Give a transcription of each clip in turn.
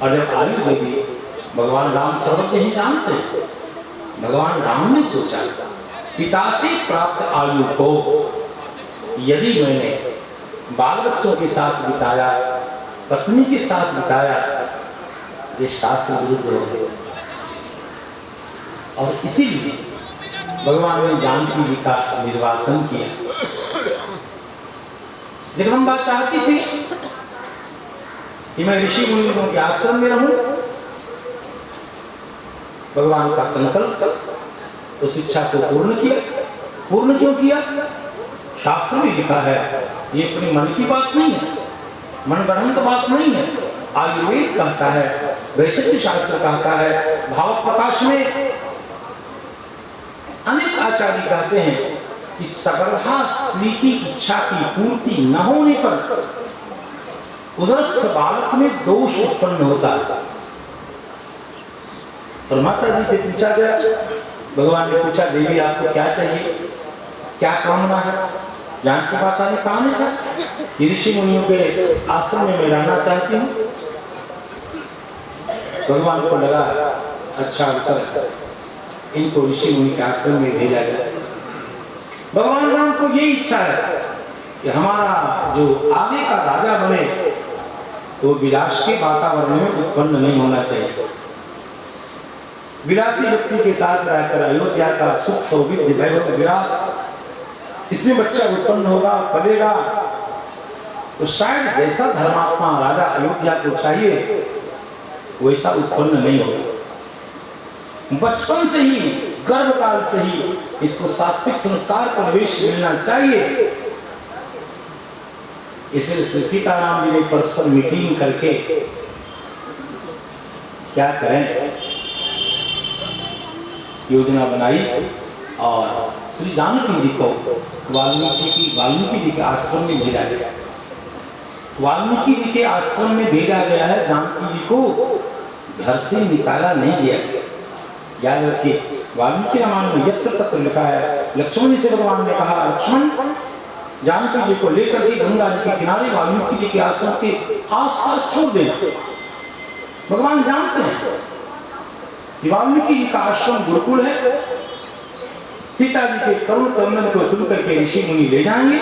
और जब आयु दे दी, भगवान राम सर्वज्ञ ही जानते हैं। भगवान राम ने सोचा पिता से प्राप्त आयु को यदि मैंने बाल बच्चों के साथ बिताया, पत्नी के साथ बिताया, ये शास्त्र विरुद्ध हो गया। और इसीलिए भगवान ने जानकी जी का निर्वासन किया। जगदम्बा चाहती थी कि मैं ऋषि मुनियों के आश्रम में रहूं। भगवान का संकल्प उस इच्छा को पूर्ण किया। पूर्ण क्यों किया? शास्त्र में लिखा है, ये अपने मन की बात नहीं है, मनगढ़ंत बात नहीं है। आयुर्वेद कहता है, वैशक्ति शास्त्र कहता है, भाव प्रकाश में अनेक आचार्य कहते हैं कि सगर्भा स्त्री की इच्छा की पूर्ति न होने पर उदरस्थ बालक में दोष उत्पन्न होता है। और माता जी से पूछा गया, भगवान ने पूछा, देवी आपको क्या चाहिए, क्या कामना है? जानकी माता ने कहा नहीं था, ऋषि मुनियों के आश्रम में मैं रहना चाहती हूँ। भगवान को लगा अच्छा अवसर, इनको ऋषि मुनि के आश्रम में भेजा गया। भगवान राम को ये इच्छा है कि हमारा जो आगे का राजा बने वो विलास के वातावरण में उत्पन्न नहीं होना चाहिए। विलासी व्यक्ति के साथ रहकर अयोध्या का सुख सौविध्य वैभव विलास, इसमें बच्चा उत्पन्न होगा, पलेगा, तो शायद जैसा धर्मात्मा राजा अयोध्या को चाहिए वैसा उत्पन्न नहीं होगा। बचपन से ही, गर्भकाल से ही इसको सात्विक संस्कार परिवेश मिलना चाहिए। इसलिए श्री सीताराम जी ने परस्पर मीटिंग करके क्या करें योजना बनाई और श्री जानकी जी को वाल्मीकि जी के आश्रम में भेजा गया। वाल्मीकि जी के आश्रम में भेजा गया है, जानकी जी को घर से निकाला नहीं गया। याद रखिए, वाल्मीकि रामायण में यत्र तत्र लिखा है, लक्ष्मण जी से भगवान ने कहा, लक्ष्मण जानकी जी को लेकर के गंगा जी के किनारे वाल्मीकि जी के आश्रम के आसपास छोड़ देना। भगवान जानते हैं कि वाल्मीकि जी का आश्रम गुरुकुल है। सीता जी के करुण क्रंदन को सुनकर के ऋषि मुनि ले जाएंगे।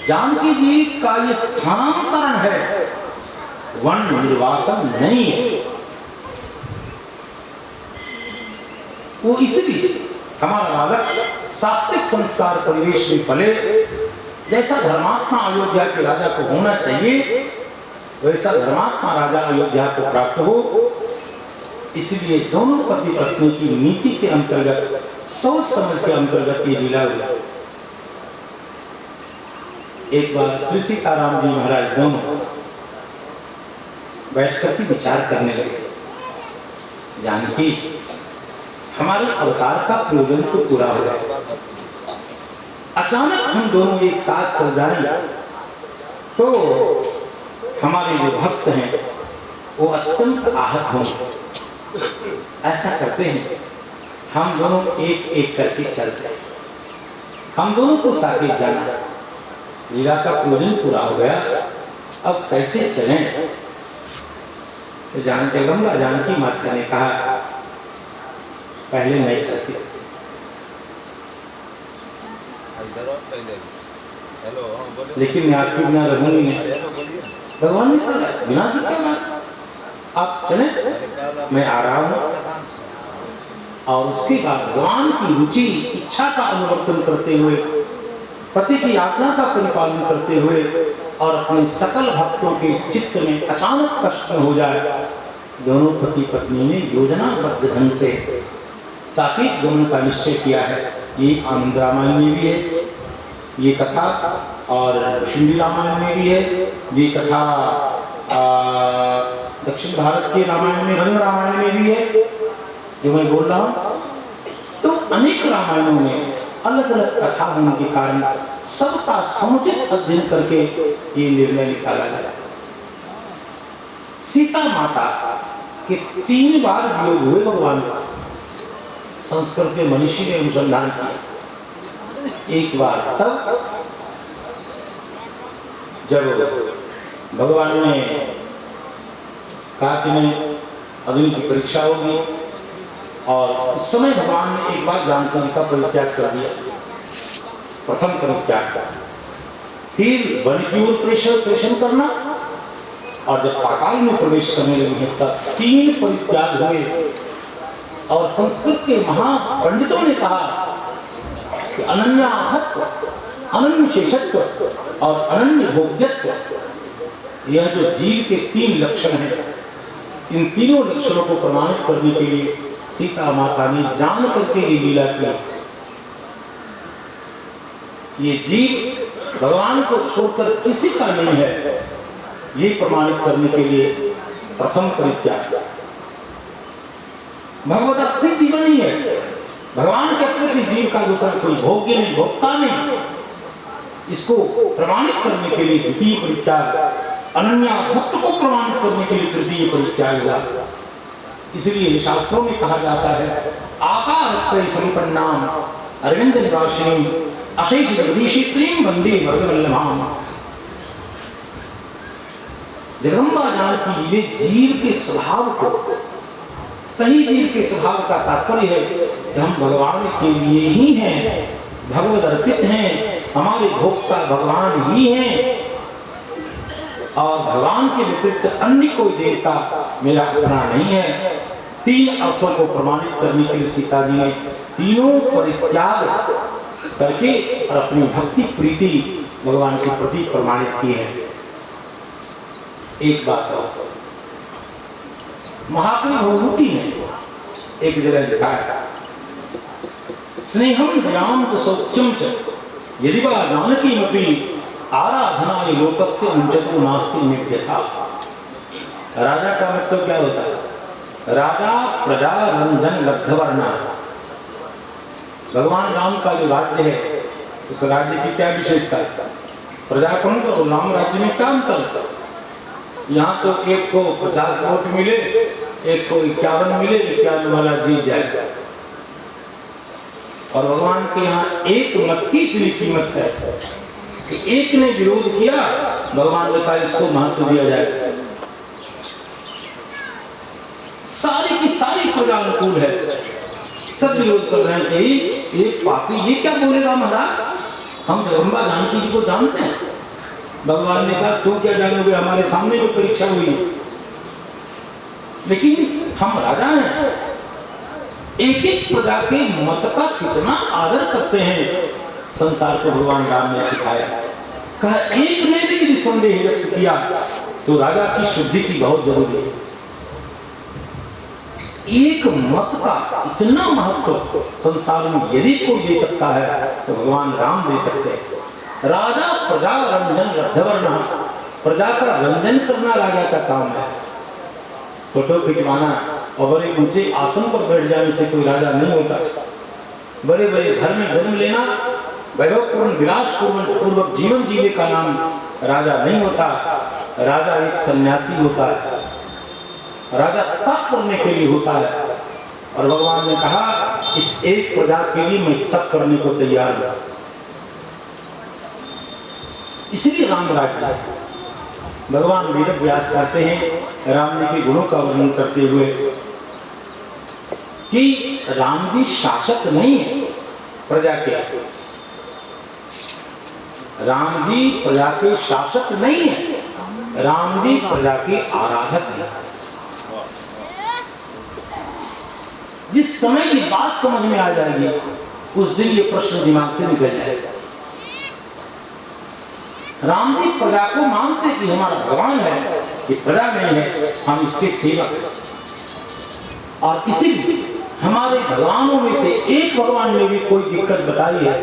जानकी जी का ये स्थानांतरण है, वन निर्वासन नहीं है। वो इसलिए हमारा बालक सात्विक संस्कार परिवेश में पले, जैसा धर्मात्मा अयोध्या के राजा को होना चाहिए वैसा धर्मात्मा राजा अयोध्या को प्राप्त हो। इसलिए दोनों पति पत्नी की नीति के अंतर्गत, सोच समझ के अंतर्गत ये लीला हुआ। एक बार श्री सीताराम जी महाराज दोनों बैठ करके विचार करने लगे, जानकी हमारे अवतार का प्रयोजन तो पूरा हो गया, अचानक हम दोनों एक साथ चल जाएं तो हमारे जो भक्त हैं वो अत्यंत आहत होंगे। ऐसा करते हैं, हम दोनों एक एक करके चलते हैं, हम दोनों को साथ जाना। लीला का प्रयोजन पूरा हो गया, अब कैसे चलें? तो जगदम्बा जानकी माता ने कहा, पहले नहीं चलती, लेकिन मैं आपके बिना रहूंगी नहीं। भगवान ने कहा बिना क्या, आप चले, मैं आ रहा हूं। और उसके बाद भगवान की रुचि इच्छा का अनुवर्तन करते हुए, पति की आज्ञा का परिपालन करते हुए और अपने सकल भक्तों के चित्त में अचानक कष्ट हो जाए, दोनों पति पत्नी ने योजनाबद्ध ढंग से साकेत गमन का निश्चय किया है। ये आनंद रामायण में भी है ये कथा, और शिंदी रामायण में भी है ये कथा, दक्षिण भारत के रामायण में, रंग रामायण में भी है जो मैं बोल रहा हूँ। तो अनेक रामायणों में अलग अलग कथा होने के कारण सबका समुचित अध्ययन करके ये निर्णय निकाला गया। सीता माता के 3 बार वियोग हुए भगवान से। संस्कृत के मनीषी ने अनुसंधान किया। एक बार तब जब भगवान ने कहा कि नहीं, अग्नि की परीक्षा होगी। और उस समय भगवान ने एक बार जानकी जी का परित्याग कर दिया, प्रथम परित्याग। फिर वन की ओर प्रेषण करना, और जब पाताल में प्रवेश करने लगे हैं तब 3 परित्याग हुए। और संस्कृत के महापंडितों ने कहा कि अनन्याहत्व, अनन्य शेषत्व और अनन्य भोग्यत्व, यह जो जीव के 3 लक्षण हैं, इन तीनों लक्षणों को प्रमाणित करने के लिए सीता माता ने जान करके ये लीला की। ये जीव भगवान को छोड़कर किसी का नहीं है, ये प्रमाणित करने के लिए प्रथम परित्याग। भगवत अर्थ जीवन नहीं है, भगवान के प्रति जीव का दूसरा कोई भोग्य नहीं, भोक्ता नहीं। इसको प्रमाणित करने के लिए द्वितीय परित्याग, अनन्याभक्त को प्रमाणित करने के लिए तृतीय परित्याग हुआ। इसलिए शास्त्रों में कहा जाता है आकारत्रय संपन्नाम अरविंद निवासिनीं अशेष जगदीशित्रीं वंदे वरदवल्लभाम्। जगदम्बा जानकी ये जीव के स्वभाव को, सही जीव के स्वभाव का तात्पर्य है कि हम भगवान के लिए ही हैं, भगवद अर्पित हैं, हमारे भोक्ता भगवान ही हैं, और भगवान के व्यतिरिक्त अन्य कोई देवता मेरा अपना नहीं है। 3 अर्थों को प्रमाणित करने के लिए सीता जी ने तीनों परित्याग करके और अपनी भक्ति प्रीति भगवान के प्रति प्रमाणित की है। एक बात और, महाकवि भवभूति ने एक जगह लिखा है, स्नेहम दयाम च सौख्यम च यदि वा जानकीमपि आराधनाय लोकस्य मुंचतो नास्ति नित्यथा। राजा का मतलब क्या होता है? राजा प्रजा रंजन लब्धवर्णा। भगवान राम का जो राज्य है, उस राज्य की क्या विशेषता है? प्रजातंत्र और राम राज्य में क्या अंतर? यहाँ तो एक को 50 वोट मिले, एक को 51 मिले, 51 वाला जीत जाएगा। और भगवान के यहाँ एक मत की इतनी कीमत है कि एक ने विरोध किया, भगवान ने कहा इसको महत्व दिया जाए। सारी की सारी प्रजा अनुकूल है, सब विरोध कर रहे हैं कि ये पापी ये क्या बोलेगा महाराज, हम जगदम्बा जानकी जी को जानते हैं। भगवान ने कहा तू क्या जानोगे, हमारे सामने जो परीक्षा हुई, लेकिन हम राजा हैं। एक एक प्रजा के मत का कितना आदर करते हैं, संसार को भगवान राम ने सिखाया। कहा एक ने भी यदि संदेह व्यक्त किया तो राजा की शुद्धि की बहुत जरूरी है। एक मत का इतना महत्व संसार में यदि कोई दे सकता है तो भगवान राम दे सकते हैं। राजा प्रजा रंजन लब्धवर्णः, प्रजा का रंजन करना राजा का काम है। फोटो खिंचवाना और बड़े ऊंचे आसन पर बैठ जाने से कोई राजा नहीं होता। बड़े बड़े घर में जन्म लेना, वैभवपूर्ण विलासपूर्वक जीवन जीने का नाम राजा नहीं होता। राजा एक सन्यासी होता है, राजा तप करने के लिए होता है। और भगवान ने कहा इस एक प्रजा के लिए मैं तप करने को तैयार हूं। इसलिए राम राज्य भगवान वेद व्यास कहते हैं राम जी के गुणों का वर्णन करते हुए कि राम जी शासक नहीं है प्रजा के, राम जी प्रजा के शासक नहीं है, राम जी प्रजा के आराधक हैं। जिस समय ये बात समझ में आ जाएगी उस दिन ये प्रश्न दिमाग से निकल जाएगा। राम जी प्रजा को मानते कि हमारा भगवान है, ये प्रजा नहीं है, हम इसके सेवक हैं। और किसी भी हमारे भगवानों में से एक भगवान ने भी कोई दिक्कत बताई है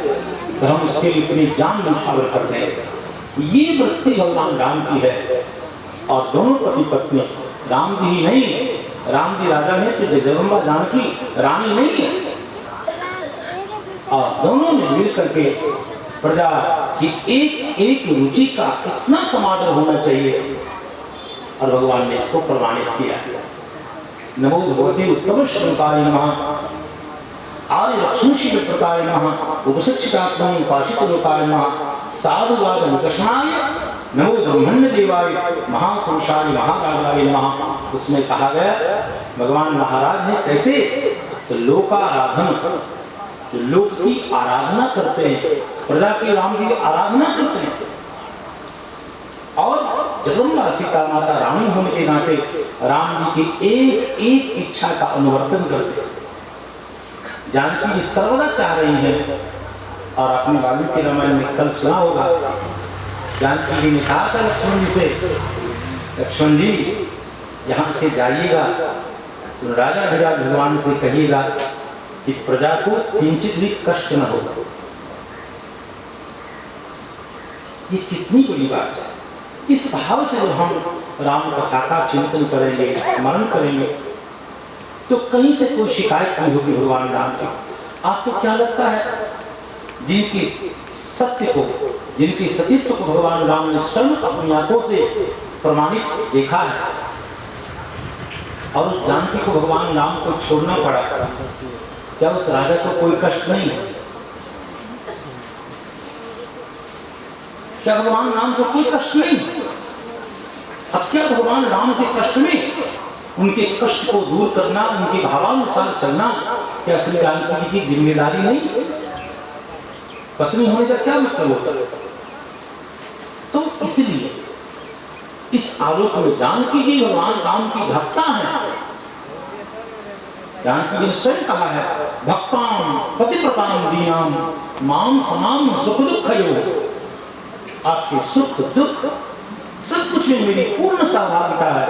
तो हम उसके लिए इतनी जान न्यौछावर करते हैं। ये वृत्ति भगवान राम की है। और दोनों पति पत्नी, राम जी ही नहीं, राम जी राजा है तो जगदम्बा जानकी रानी नहीं है। और दोनों ने मिल करके प्रजा की एक एक रुचि का इतना समादर होना चाहिए और भगवान ने इसको प्रमाणित किया। नमो भगवते उत्तम श्लोकाय नमः आर्य लक्ष्मी शिव प्रकाय नमः उपशिक्षितात्मनि उपासित लोकाय नमः साधुवाद निकषणाय नमो ब्रह्मण्य देवाय महापुरुषाय महाराजाय नमः उसमें कहा गया भगवान महाराज ने कैसे, तो लोकाराधन, जो लोक की आराधना करते हैं, प्रजा की राम की आराधना करते हैं, और जगदम्बा सीता माता रानी होने के नाते राम जी की एक एक इच्छा का अनुवर्तन करते हैं। जानकी जी सर्वदा चाह रही हैं, और अपने वाल्मीकि रामायण में कल सुना होगा, जानकी जी ने कहा था लक्ष्मण जी से, लक्ष्मण जी यहाँ से जाइएगा तो राजा धीराज भगवान से कहिएगा कि प्रजा को किंचित भी कष्ट न हो। ये कितनी बड़ी बात है। इस भाव से जब हम राम कथा का चिंतन करेंगे, स्मरण करेंगे, तो कहीं से कोई शिकायत नहीं होगी भगवान राम की। आपको क्या लगता है, जिनकी सत्य को, जिनकी सतीत्व को भगवान राम ने स्वयं अपनी आंखों से प्रमाणित देखा है, और उस जानकी को भगवान राम को छोड़ना पड़ा, क्या उस राजा को कोई कष्ट नहीं? क्या भगवान राम को कोई कष्ट नहीं? अब क्या भगवान राम के कष्ट में उनके कष्ट को दूर करना, उनके भावानुसार चलना, क्या श्री जानकी जी की जिम्मेदारी नहीं? पत्नी होने का क्या मतलब होता है? तो इसलिए इस आलोक में जानकी जी भगवान राम की भक्ता है। जानकी जी ने स्वयं कहा है, भक्ताम पतिव्रताम दीनाम माम समाम सुख दुख यो। आपके सुख दुख सब कुछ में मेरी पूर्ण सहभागिता है।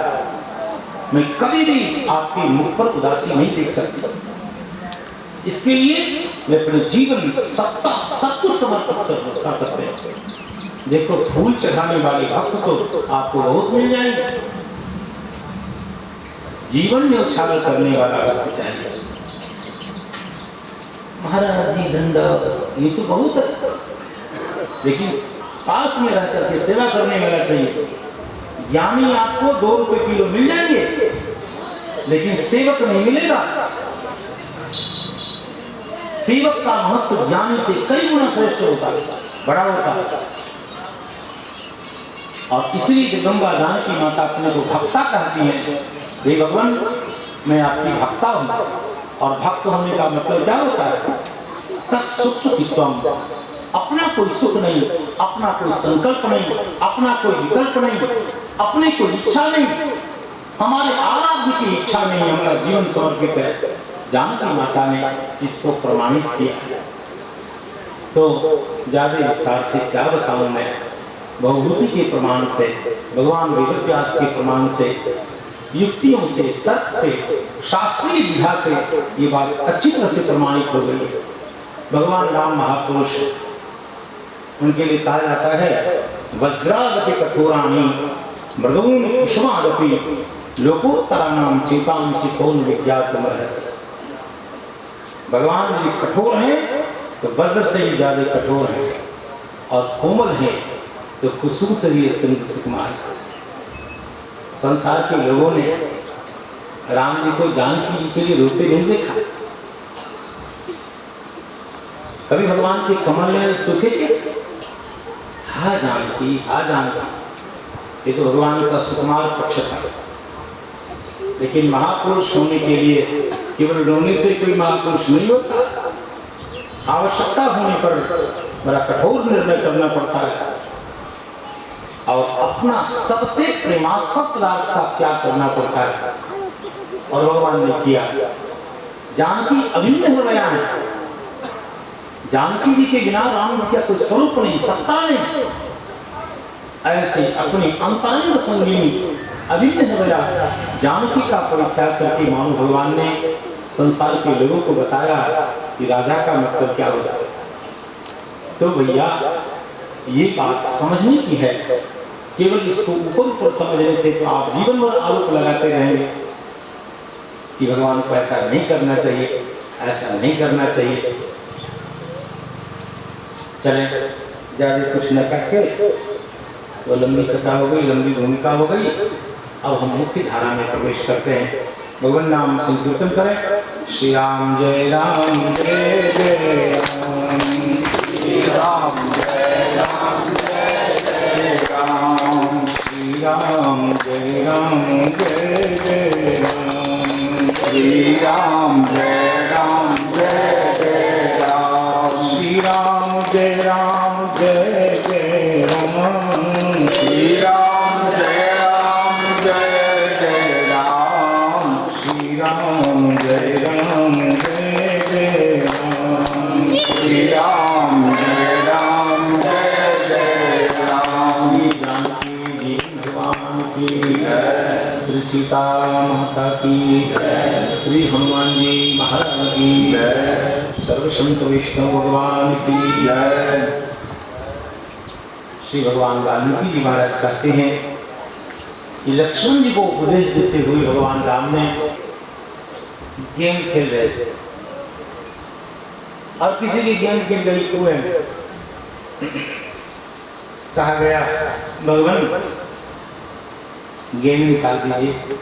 मैं कभी भी आपके मुख पर उदासी नहीं देख सकती। इसके लिए मैं अपने जीवन सत्ता सब कुछ समर्पित कर सकते हैं। देखो, फूल चढ़ाने वाले भक्त तो आपको बहुत मिल जाएंगे, जीवन में उछाल करने वाला भक्त चाहिए। महाराज जी धंधा ये तो बहुत है, लेकिन पास में रह करके सेवा करने वाला चाहिए। ज्ञानी आपको 2 रुपए किलो मिल जाएंगे, लेकिन सेवक नहीं मिलेगा। सेवक का महत्व ज्ञानी से कई गुना श्रेष्ठ होता है, बड़ा होता है। और इसलिए जगदम्बा जानकी माता अपने को भक्ता कहती है। हे भगवान, मैं आपकी भक्ता हूँ। और भक्त होने का मतलब क्या होता है? तत्सुख सुखित्वम, अपना कोई सुख नहीं, अपना कोई संकल्प नहीं, अपना कोई विकल्प नहीं, अपने कोई इच्छा नहीं, हमारे आराध्य की इच्छा नहीं, हमारा जीवन समर्पित है। जानकी माता ने इसको प्रमाणित किया। तो ज्यादा विस्तार से क्या बताऊं मैं, बहुभूति के प्रमाण से, भगवान वेदव्यास के प्रमाण से, युक्तियों से, तर्क से, शास्त्रीय विधा से ये बात अच्छी तरह से प्रमाणित हो गई। भगवान राम महापुरुष, उनके लिए कहा जाता है वज्रादपि कठोराणि मृदून कुसुमादपि लोकोत्तराणाम चेतांसि कौन विद्यातमर्हति। भगवान यदि कठोर हैं तो वज्र से भी ज्यादा कठोर हैं, और कोमल हैं तो कुसुम से भी अत्यंत सुकुमार। संसार के लोगों ने राम जी को जानकी जी के लिए रोते नहीं देखा। कभी भगवान के कमल में सूखे के हा जानकी, हा जानकी, ये तो भगवान का सुकुमार पक्ष था। लेकिन महापुरुष होने के लिए केवल रोने से कोई महापुरुष नहीं होता। आवश्यकता होने पर बड़ा कठोर निर्णय करना पड़ता है, और अपना सबसे प्रेमास्पद पदार्थ का त्याग करना पड़ता है। और भगवान ने किया। जानकी अभिन्न हो गया है। जानकी जी के बिना राम जी का कोई स्वरूप नहीं, सत्ता नहीं। ऐसे अपनी अंतरंग संगिनी अभिन्न हो गया। जानकी का परित्याग करके मानो भगवान ने संसार के लोगों को बताया कि राजा का मतलब क्या होता है। तो भैया, ये बात समझने की है। केवल इसको ऊपर ऊपर समझने से तो आप जीवन भर आरोप लगाते रहेंगे कि भगवान को ऐसा नहीं करना चाहिए, ऐसा नहीं करना चाहिए। चलें, ज़्यादा कुछ न कह के, तो लंबी कथा हो गई, लंबी भूमिका हो गई। अब हम मुख्य धारा में प्रवेश करते हैं। भगवान नाम संकीर्तन करें। श्री राम जय राम जय जय राम, श्री राम जय राम जय जय राम, श्री राम जय राम जय जय श्री सीता माता की जय, श्री हनुमान जी महाराज की जय, सर्व संत वैष्णव भगवान की जय। श्री भगवान वाल्मीकि जी महाराज कहते हैं कि लक्ष्मण जी को उपदेश देते हुए भगवान राम ने गेम खेल रहे थे और किसी की गेम खेल गई कुएं में। कहा गया भगवान गेम निकाल दीजिए।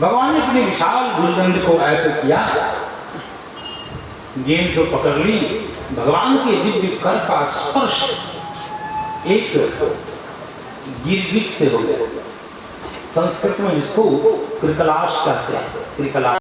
भगवान ने अपने विशाल भुजदंड को ऐसे किया, गेंद तो पकड़ ली, भगवान के दिव्य कर का स्पर्श एक गिरगिट से हो गया। संस्कृत में इसको कृकलाश कहते हैं। कृकलाश